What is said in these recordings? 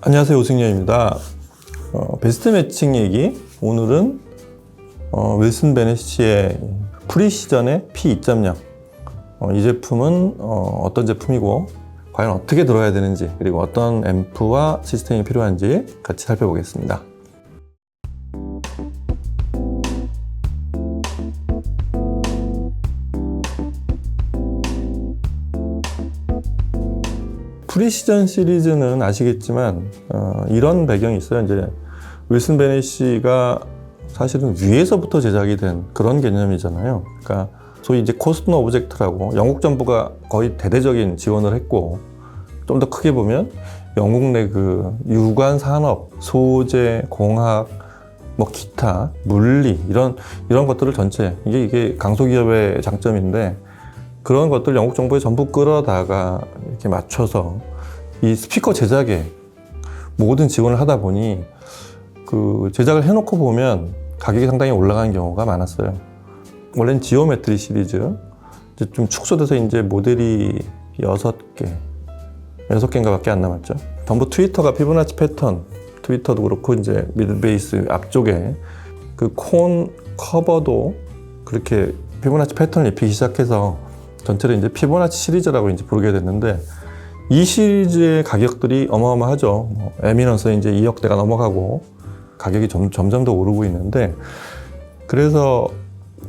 안녕하세요, 오승열입니다. 베스트 매칭 얘기. 오늘은 윌슨 베네시의 프리시전의 P2.0. 이 제품은 어떤 제품이고 과연 어떻게 들어야 되는지, 그리고 어떤 앰프와 시스템이 필요한지 같이 살펴보겠습니다. 프리시전 시리즈는 아시겠지만 이런 배경이 있어요. 이제 윌슨 베네시가 사실은 위에서부터 제작이 된 그런 개념이잖아요. 그러니까 소위 이제 코스트너 오브젝트라고 영국 정부가 거의 대대적인 지원을 했고, 좀 더 크게 보면 영국 내 그 유관 산업, 소재, 공학, 뭐 기타, 물리 이런 것들을 전체 이게 강소기업의 장점인데, 그런 것들 영국 정부에 전부 끌어다가 이렇게 맞춰서 이 스피커 제작에 모든 지원을 하다 보니 그 제작을 해놓고 보면 가격이 상당히 올라가는 경우가 많았어요. 원래는 지오메트리 시리즈, 이제 좀 축소돼서 이제 모델이 6개인가 밖에 안 남았죠. 전부 트위터가 피보나치 패턴, 트위터도 그렇고 이제 미들 베이스 앞쪽에 그 콘 커버도 그렇게 피보나치 패턴을 입히기 시작해서 전체를 이제 피보나치 시리즈라고 이제 부르게 됐는데, 이 시리즈의 가격들이 어마어마하죠. 에미넌스 이제 2억대가 넘어가고 가격이 점점 더 오르고 있는데, 그래서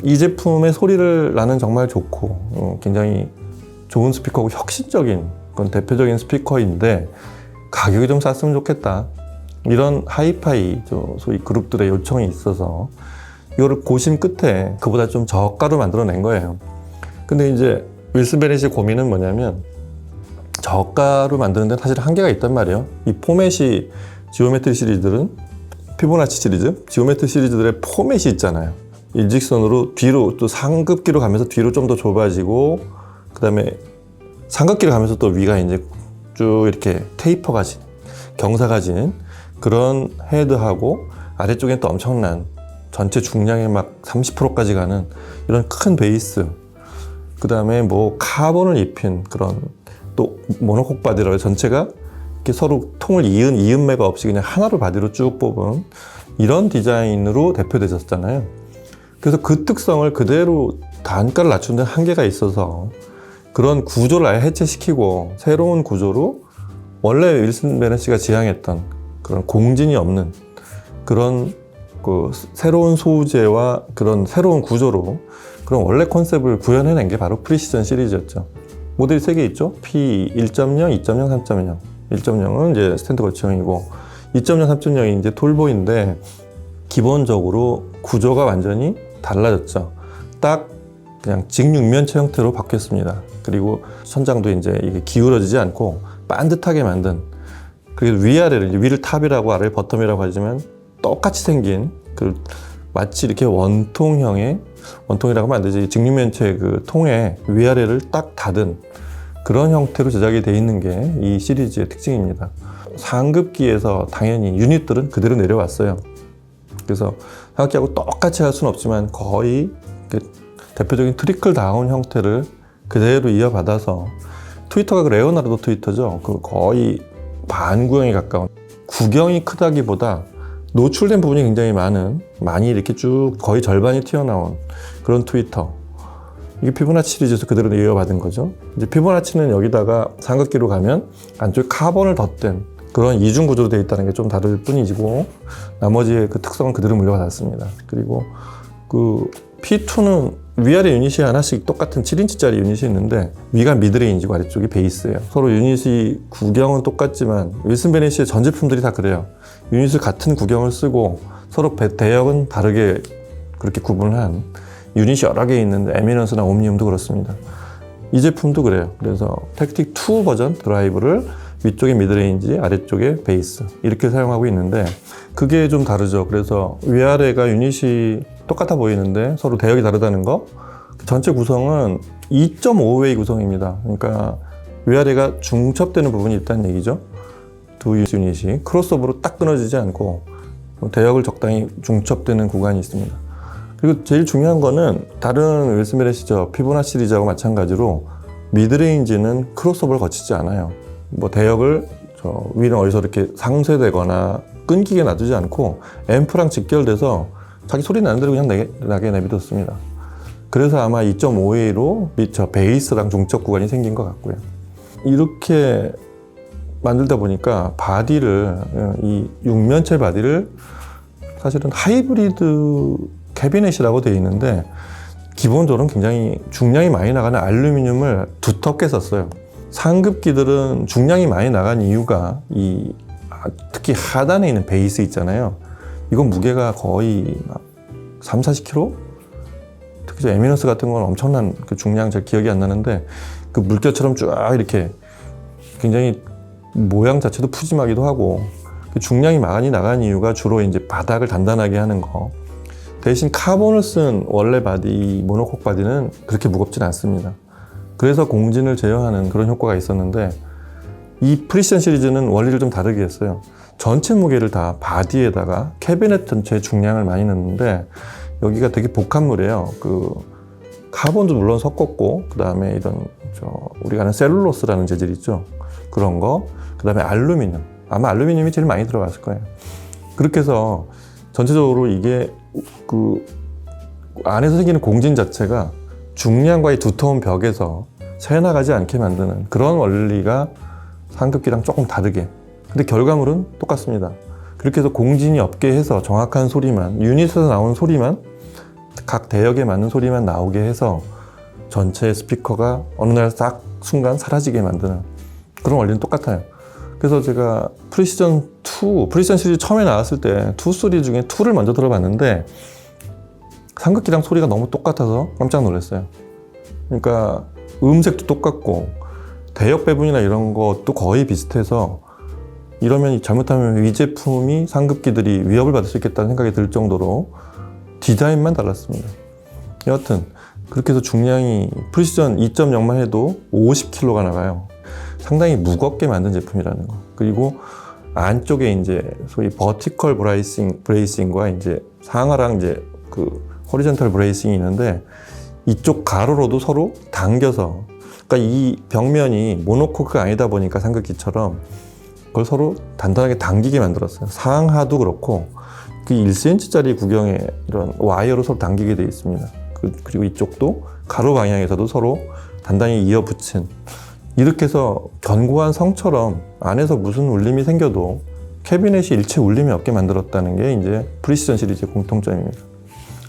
이 제품의 소리를 나는 정말 좋고 굉장히 좋은 스피커고 혁신적인 그런 대표적인 스피커인데 가격이 좀 쌌으면 좋겠다, 이런 하이파이 소위 그룹들의 요청이 있어서 이거를 고심 끝에 그보다 좀 저가로 만들어낸 거예요. 근데 이제 윌슨 베네시의 고민은 뭐냐면, 저가로 만드는 데는 사실 한계가 있단 말이에요. 이 포맷이, 지오메트리 시리즈들은 피보나치 시리즈, 지오메트리 시리즈들의 포맷이 있잖아요. 일직선으로 뒤로 또 상급기로 가면서 뒤로 좀 더 좁아지고, 그 다음에 상급기로 가면서 또 위가 이제 쭉 이렇게 테이퍼가 진, 경사가 지는 그런 헤드하고, 아래쪽엔 또 엄청난 전체 중량의 막 30%까지 가는 이런 큰 베이스, 그 다음에 뭐 카본을 입힌 그런 또 모노콕 바디라고 전체가 이렇게 서로 통을 이음매가 없이 그냥 하나로 바디로 쭉 뽑은 이런 디자인으로 대표되셨잖아요. 그래서 그 특성을 그대로 단가를 낮추는 데 한계가 있어서 그런 구조를 아예 해체시키고 새로운 구조로, 원래 윌슨 베네시가 지향했던 그런 공진이 없는 그런 그 새로운 소재와 그런 새로운 구조로 그런 원래 컨셉을 구현해낸 게 바로 프리시전 시리즈였죠. 모델이 3개 있죠. P1.0, 2.0, 3.0. 1.0은 이제 스탠드 거치형이고 2.0, 3.0이 이제 톨보이인데, 기본적으로 구조가 완전히 달라졌죠. 딱 그냥 직육면체 형태로 바뀌었습니다. 그리고 천장도 이제 이게 기울어지지 않고 반듯하게 만든, 그리고 위아래를, 위를 탑이라고 아래를 버텀이라고 하지만 똑같이 생긴 그 마치 이렇게 원통형의, 원통이라고 하면 안 되지, 직육면체 그 통에 위아래를 딱 닫은 그런 형태로 제작이 되어 있는 게 이 시리즈의 특징입니다. 상급기에서 당연히 유닛들은 그대로 내려왔어요. 그래서 상급기하고 똑같이 할 수는 없지만 거의 그 대표적인 트리클 다운 형태를 그대로 이어받아서, 트위터가 그 레오나르도 트위터죠. 그 거의 반구형에 가까운, 구경이 크다기보다 노출된 부분이 굉장히 많이 이렇게 쭉 거의 절반이 튀어나온 그런 트위터. 이게 피보나치 시리즈에서 그대로 이어받은 거죠. 이제 피보나치는 여기다가 상급기로 가면 안쪽에 카본을 덧댄 그런 이중 구조로 되어 있다는 게 좀 다를 뿐이고, 나머지의 그 특성은 그대로 물려받았습니다. 그리고 그 P2는 위아래 유닛이 하나씩 똑같은 7인치짜리 유닛이 있는데, 위가 미드레인지고 아래쪽이 베이스예요. 서로 유닛이 구경은 똑같지만 윌슨 베네시의 전 제품들이 다 그래요. 유닛을 같은 구경을 쓰고 서로 대역은 다르게 그렇게 구분을 한 유닛이 여러 개 있는 에미넌스나 옴니움도 그렇습니다. 이 제품도 그래요. 그래서 택틱 2 버전 드라이브를 위쪽에 미드레인지, 아래쪽에 베이스 이렇게 사용하고 있는데, 그게 좀 다르죠. 그래서 위아래가 유닛이 똑같아 보이는데 서로 대역이 다르다는 거. 전체 구성은 2.5웨이 구성입니다. 그러니까 위아래가 중첩되는 부분이 있다는 얘기죠. 두 유닛이 크로스오버로 딱 끊어지지 않고 대역을 적당히 중첩되는 구간이 있습니다. 그리고 제일 중요한 거는 다른 윌슨 베네시죠. 피보나치 시리즈하고 마찬가지로 미드레인지는 크로스오버를 거치지 않아요. 뭐 대역을 위는 어디서 이렇게 상쇄되거나 끊기게 놔두지 않고 앰프랑 직결돼서 자기 소리 나는 대로 그냥 나게 내비뒀습니다. 그래서 아마 2.5A로 저 베이스랑 중첩 구간이 생긴 것 같고요. 이렇게 만들다 보니까 바디를, 이 육면체 바디를 사실은 하이브리드 캐비넷이라고 되어 있는데 기본적으로는 굉장히 중량이 많이 나가는 알루미늄을 두텁게 썼어요. 상급기들은 중량이 많이 나간 이유가 특히 하단에 있는 베이스 있잖아요. 이건 무게가 거의 막 3, 40kg? 특히 에미넌스 같은 건 엄청난 그 중량, 잘 기억이 안 나는데 그 물결처럼 쫙 이렇게 굉장히 모양 자체도 푸짐하기도 하고 그 중량이 많이 나간 이유가 주로 이제 바닥을 단단하게 하는 거. 대신 카본을 쓴 원래 바디, 모노콕 바디는 그렇게 무겁진 않습니다. 그래서 공진을 제어하는 그런 효과가 있었는데 이 프리시전 시리즈는 원리를 좀 다르게 했어요. 전체 무게를 다 바디에다가 캐비넷 전체의 중량을 많이 넣는데 여기가 되게 복합물이에요. 그 카본도 물론 섞었고 그 다음에 이런 우리가 아는 셀룰로스라는 재질 있죠. 그런 거, 그 다음에 알루미늄. 아마 알루미늄이 제일 많이 들어갔을 거예요. 그렇게 해서 전체적으로 이게 그 안에서 생기는 공진 자체가 중량과의 두터운 벽에서 새나가지 않게 만드는 그런 원리가 상급기랑 조금 다르게. 근데 결과물은 똑같습니다. 그렇게 해서 공진이 없게 해서 정확한 소리만, 유닛에서 나오는 소리만, 각 대역에 맞는 소리만 나오게 해서 전체 스피커가 어느 날 딱 순간 사라지게 만드는 그런 원리는 똑같아요. 그래서 제가 프리시전 시리즈 처음에 나왔을 때 2 시리즈 중에 2를 먼저 들어봤는데 상급기랑 소리가 너무 똑같아서 깜짝 놀랐어요. 그러니까 음색도 똑같고 대역 배분이나 이런 것도 거의 비슷해서 이러면 잘못하면 이 제품이 상급기들이 위협을 받을 수 있겠다는 생각이 들 정도로 디자인만 달랐습니다. 여하튼 그렇게 해서 중량이 프리시전 2.0만 해도 50kg가 나가요. 상당히 무겁게 만든 제품이라는 거. 그리고 안쪽에 이제 소위 버티컬 브레이싱과 이제 상하랑 이제 그 호리젠탈 브레이싱이 있는데 이쪽 가로로도 서로 당겨서, 그러니까 이 벽면이 모노코크가 아니다 보니까 상급기처럼 그걸 서로 단단하게 당기게 만들었어요. 상하도 그렇고 그 1cm짜리 구경에 이런 와이어로 서로 당기게 되어 있습니다. 그리고 이쪽도 가로 방향에서도 서로 단단히 이어 붙인, 이렇게 해서 견고한 성처럼 안에서 무슨 울림이 생겨도 캐비넷이 일체 울림이 없게 만들었다는 게 이제 프리시전 시리즈의 공통점입니다.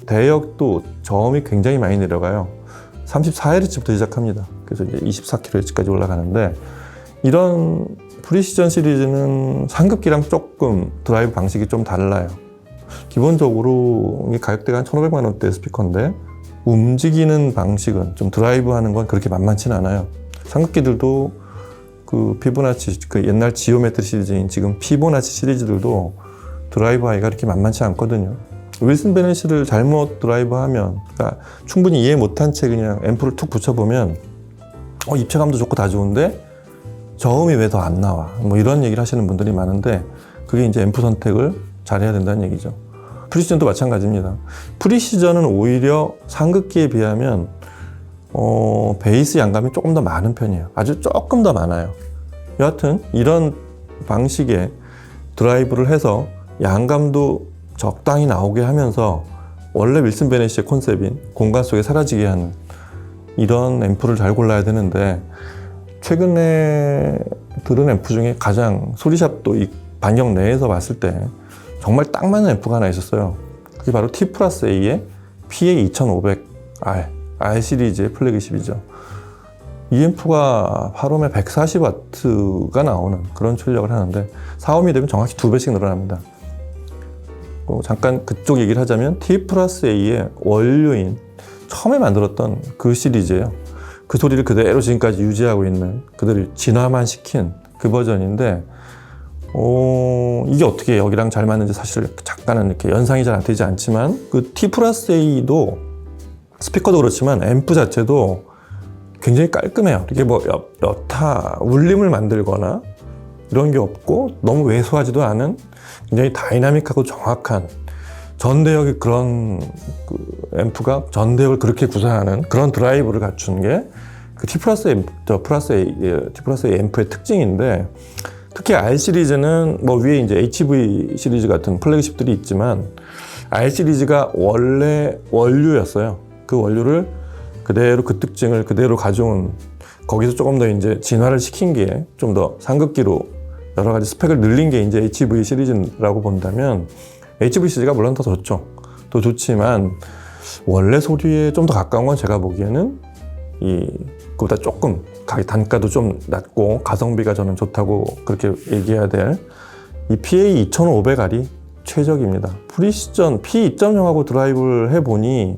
대역도 저음이 굉장히 많이 내려가요. 34Hz부터 시작합니다. 그래서 이제 24kHz까지 올라가는데 이런 프리시전 시리즈는 상급기랑 조금 드라이브 방식이 좀 달라요. 기본적으로 이 가격대가 한 1,500만 원대 스피커인데 움직이는 방식은 좀 드라이브 하는 건 그렇게 만만치는 않아요. 상급기들도 그 피보나치, 그 옛날 지오메트리 시리즈인 지금 피보나치 시리즈들도 드라이브 하기가 그렇게 만만치 않거든요. 윌슨 베넷을 잘못 드라이브 하면, 그러니까 충분히 이해 못한 채 그냥 앰프를 툭 붙여보면 입체감도 좋고 다 좋은데 저음이 왜 더 안 나와? 뭐 이런 얘기를 하시는 분들이 많은데 그게 이제 앰프 선택을 잘해야 된다는 얘기죠. 프리시전도 마찬가지입니다. 프리시전은 오히려 상급기에 비하면 베이스 양감이 조금 더 많은 편이에요. 아주 조금 더 많아요. 여하튼 이런 방식의 드라이브를 해서 양감도 적당히 나오게 하면서 원래 윌슨 베넷의 컨셉인 공간 속에 사라지게 하는 이런 앰프를 잘 골라야 되는데 최근에 들은 앰프 중에 가장 소리샵도 이 반경 내에서 봤을 때 정말 딱 맞는 앰프가 하나 있었어요. 그게 바로 T+A의 PA2500R R 시리즈의 플래그십이죠. 이 앰프가 8옴에 140W가 나오는 그런 출력을 하는데 4옴이 되면 정확히 2배씩 늘어납니다. 잠깐 그쪽 얘기를 하자면 T+A의 원료인 처음에 만들었던 그 시리즈예요. 그 소리를 그대로 지금까지 유지하고 있는, 그대로 진화만 시킨 그 버전인데 이게 어떻게 여기랑 잘 맞는지 사실 잠깐은 이렇게 연상이 잘 되지 않지만 그 T+A도 스피커도 그렇지만 앰프 자체도 굉장히 깔끔해요. 이게 뭐 여타 울림을 만들거나 이런 게 없고 너무 왜소하지도 않은 굉장히 다이나믹하고 정확한 전대역의 그런 그 앰프가 전대역을 그렇게 구사하는 그런 드라이브를 갖춘 게 그 T+A 앰프의 특징인데 특히 R 시리즈는 뭐 위에 이제 HV 시리즈 같은 플래그십들이 있지만 R 시리즈가 원래 원료였어요. 그 원료를 그대로 그 특징을 그대로 가져온, 거기서 조금 더 이제 진화를 시킨 게 좀 더 상극기로 여러 가지 스펙을 늘린 게 이제 HV 시리즈라고 본다면 HV 시리즈가 물론 더 좋죠. 더 좋지만 원래 소리에 좀 더 가까운 건 제가 보기에는 그보다 조금 단가도 좀 낮고 가성비가 저는 좋다고 그렇게 얘기해야 될 이 PA 2500R이 최적입니다. 프리시전 P2.0하고 드라이브를 해보니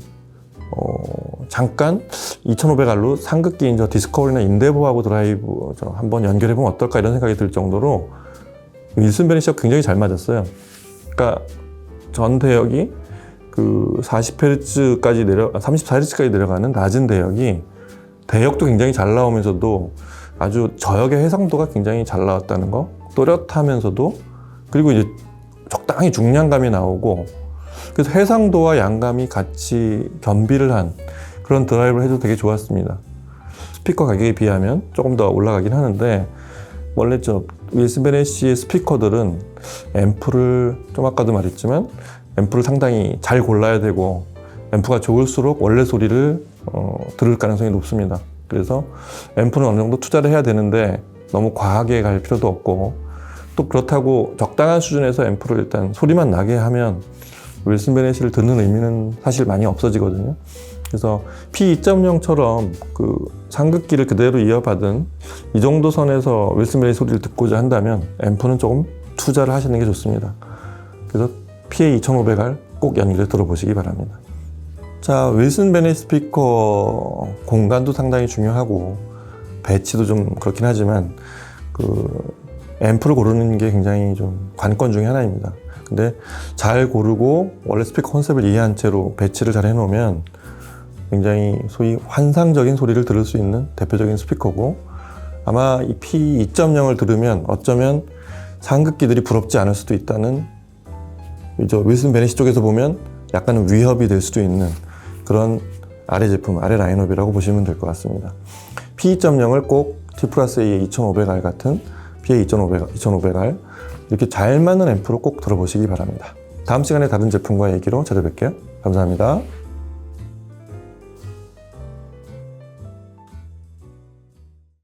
잠깐 2500R로 상극기인 저 디스커버리나 인데보하고 드라이브 한번 연결해보면 어떨까 이런 생각이 들 정도로 윌슨 베네시가 굉장히 잘 맞았어요. 그러니까 전 대역이 그 40Hz까지 34Hz까지 내려가는 낮은 대역이 대역도 굉장히 잘 나오면서도 아주 저역의 해상도가 굉장히 잘 나왔다는 거, 또렷하면서도, 그리고 이제 적당히 중량감이 나오고, 그래서 해상도와 양감이 같이 겸비를 한 그런 드라이브를 해도 되게 좋았습니다. 스피커 가격에 비하면 조금 더 올라가긴 하는데, 원래 저 윌슨 베네시의 스피커들은 앰프를, 좀 아까도 말했지만 앰프를 상당히 잘 골라야 되고, 앰프가 좋을수록 원래 소리를 들을 가능성이 높습니다. 그래서 앰프는 어느 정도 투자를 해야 되는데 너무 과하게 갈 필요도 없고, 또 그렇다고 적당한 수준에서 앰프를 일단 소리만 나게 하면 윌슨 베네시를 듣는 의미는 사실 많이 없어지거든요. 그래서 P2.0처럼 그 상극기를 그대로 이어받은 이 정도 선에서 윌슨 베네시 소리를 듣고자 한다면 앰프는 조금 투자를 하시는 게 좋습니다. 그래서 PA 2500R 꼭 연결해 들어보시기 바랍니다. 자, 윌슨 베네시 스피커 공간도 상당히 중요하고 배치도 좀 그렇긴 하지만 그 앰프를 고르는 게 굉장히 좀 관건 중에 하나입니다. 근데 잘 고르고 원래 스피커 컨셉을 이해한 채로 배치를 잘 해놓으면 굉장히 소위 환상적인 소리를 들을 수 있는 대표적인 스피커고, 아마 이 P2.0을 들으면 어쩌면 상극기들이 부럽지 않을 수도 있다는, 이제 윌슨 베네시 쪽에서 보면 약간은 위협이 될 수도 있는 그런 아래 제품, 아래 라인업이라고 보시면 될 것 같습니다. P2.0을 꼭 T+A의 2500R 같은 PA 2500R 이렇게 잘 맞는 앰프로 꼭 들어보시기 바랍니다. 다음 시간에 다른 제품과 얘기로 찾아뵐게요. 감사합니다.